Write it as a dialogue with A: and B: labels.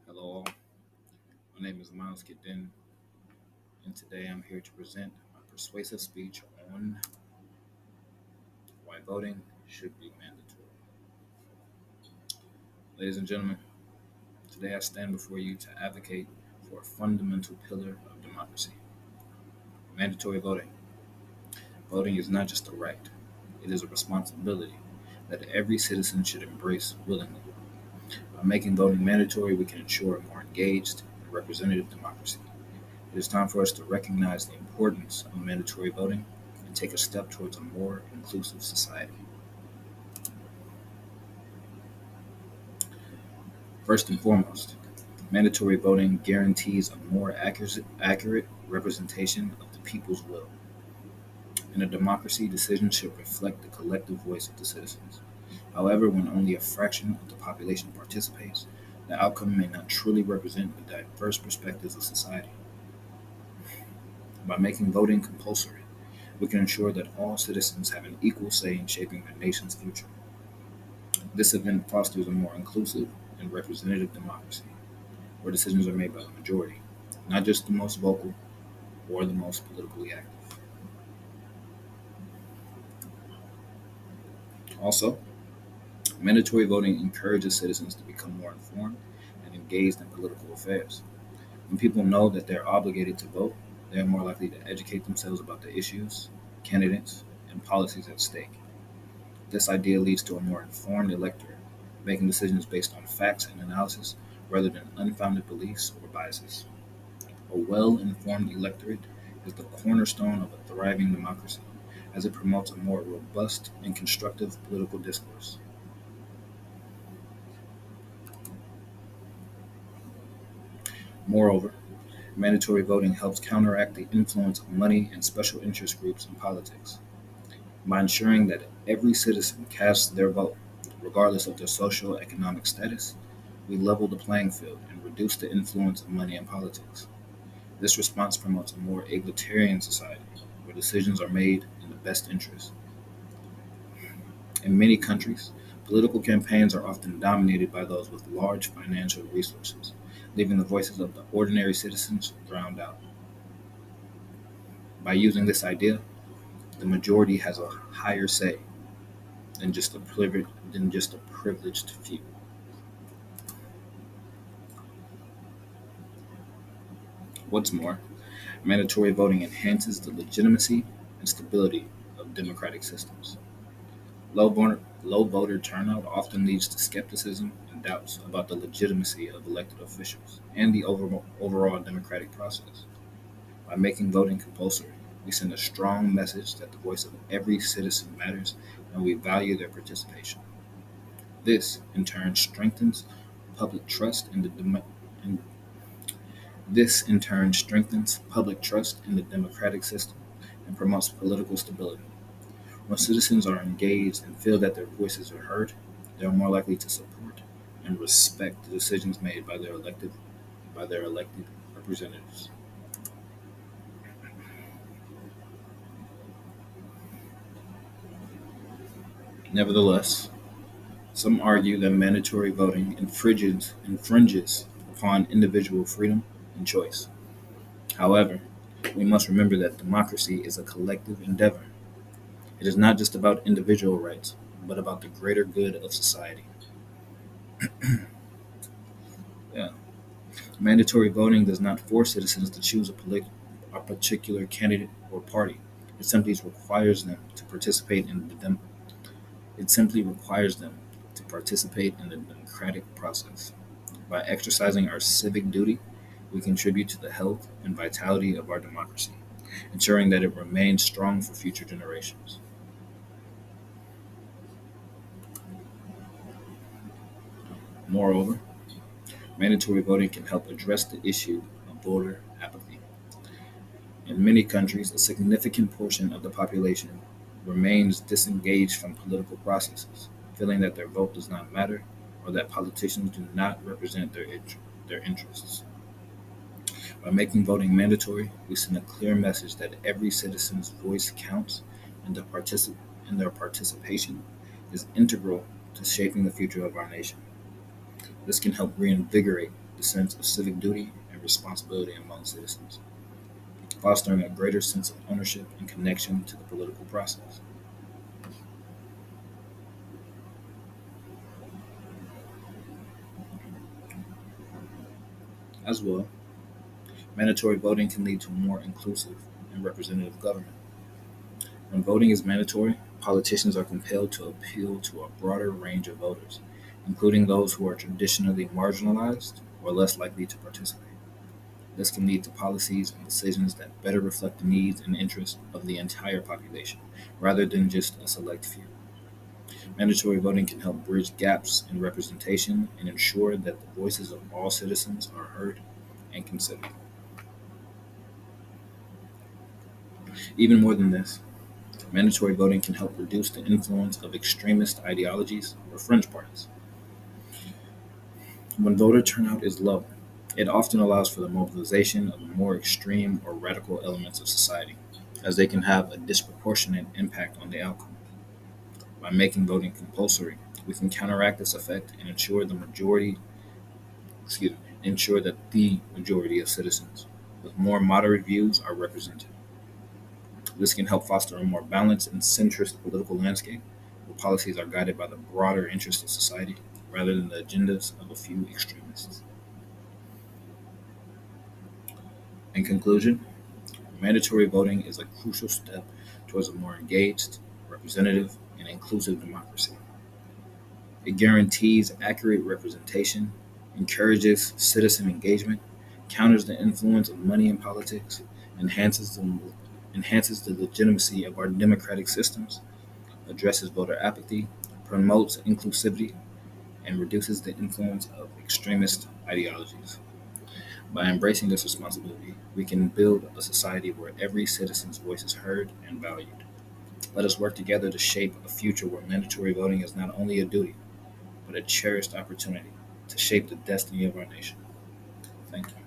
A: Hello, all. My name is Kitt-Denton, and today I'm here to present my persuasive speech on why voting should be mandatory. Ladies and gentlemen, today I stand before you to advocate for a fundamental pillar of democracy: mandatory voting. Voting is not just a right, it is a responsibility that every citizen should embrace willingly. By making voting mandatory, we can ensure a more engaged and representative democracy. It is time for us to recognize the importance of mandatory voting and take a step towards a more inclusive society. First and foremost, mandatory voting guarantees a more accurate representation of the people's will. In a democracy, decisions should reflect the collective voice of the citizens. However, when only a fraction of the population participates, the outcome may not truly represent the diverse perspectives of society. By making voting compulsory, we can ensure that all citizens have an equal say in shaping their nation's future. This event fosters a more inclusive and representative democracy, where decisions are made by the majority, not just the most vocal or the most politically active. Also, mandatory voting encourages citizens to become more informed and engaged in political affairs. When people know that they are obligated to vote, they are more likely to educate themselves about the issues, candidates, and policies at stake. This idea leads to a more informed electorate, making decisions based on facts and analysis rather than unfounded beliefs or biases. A well informed electorate is the cornerstone of a thriving democracy, as it promotes a more robust and constructive political discourse. Moreover, mandatory voting helps counteract the influence of money and special interest groups in politics. By ensuring that every citizen casts their vote, regardless of their social economic status, we level the playing field and reduce the influence of money in politics. This response promotes a more egalitarian society where decisions are made in the best interest. In many countries, political campaigns are often dominated by those with large financial resources, leaving the voices of the ordinary citizens drowned out. By using this idea, the majority has a higher say than just a privileged few. What's more, mandatory voting enhances the legitimacy and stability of democratic systems. Low voter turnout often leads to skepticism and doubts about the legitimacy of elected officials and the overall democratic process. By making voting compulsory, we send a strong message that the voice of every citizen matters and we value their participation. This, in turn, strengthens public trust in the dem- in, this in turn strengthens public trust in the democratic system and promotes political stability. When citizens are engaged and feel that their voices are heard, they are more likely to support and respect the decisions made by their elected representatives. Nevertheless, some argue that mandatory voting infringes upon individual freedom and choice. However, we must remember that democracy is a collective endeavor. It is not just about individual rights, but about the greater good of society. Yeah. Mandatory voting does not force citizens to choose a particular candidate or party. It simply requires them to participate in the dem- it simply requires them to participate in the democratic process. By exercising our civic duty, we contribute to the health and vitality of our democracy, ensuring that it remains strong for future generations. Moreover, mandatory voting can help address the issue of voter apathy. In many countries, a significant portion of the population remains disengaged from political processes, feeling that their vote does not matter or that politicians do not represent their interests. By making voting mandatory, we send a clear message that every citizen's voice counts and, and their participation is integral to shaping the future of our nation. This can help reinvigorate the sense of civic duty and responsibility among citizens, fostering a greater sense of ownership and connection to the political process. As well, mandatory voting can lead to more inclusive and representative government. When voting is mandatory, politicians are compelled to appeal to a broader range of voters, including those who are traditionally marginalized or less likely to participate. This can lead to policies and decisions that better reflect the needs and interests of the entire population, rather than just a select few. Mandatory voting can help bridge gaps in representation and ensure that the voices of all citizens are heard and considered. Even more than this, mandatory voting can help reduce the influence of extremist ideologies or fringe parties. When voter turnout is low, it often allows for the mobilization of more extreme or radical elements of society, as they can have a disproportionate impact on the outcome. By making voting compulsory, we can counteract this effect and ensure that the majority of citizens with more moderate views are represented. This can help foster a more balanced and centrist political landscape where policies are guided by the broader interests of society rather than the agendas of a few extremists. In conclusion, mandatory voting is a crucial step towards a more engaged, representative, and inclusive democracy. It guarantees accurate representation, encourages citizen engagement, counters the influence of money in politics, enhances the, enhances the legitimacy of our democratic systems, addresses voter apathy, promotes inclusivity, and reduces the influence of extremist ideologies. By embracing this responsibility, we can build a society where every citizen's voice is heard and valued. Let us work together to shape a future where mandatory voting is not only a duty, but a cherished opportunity to shape the destiny of our nation. Thank you.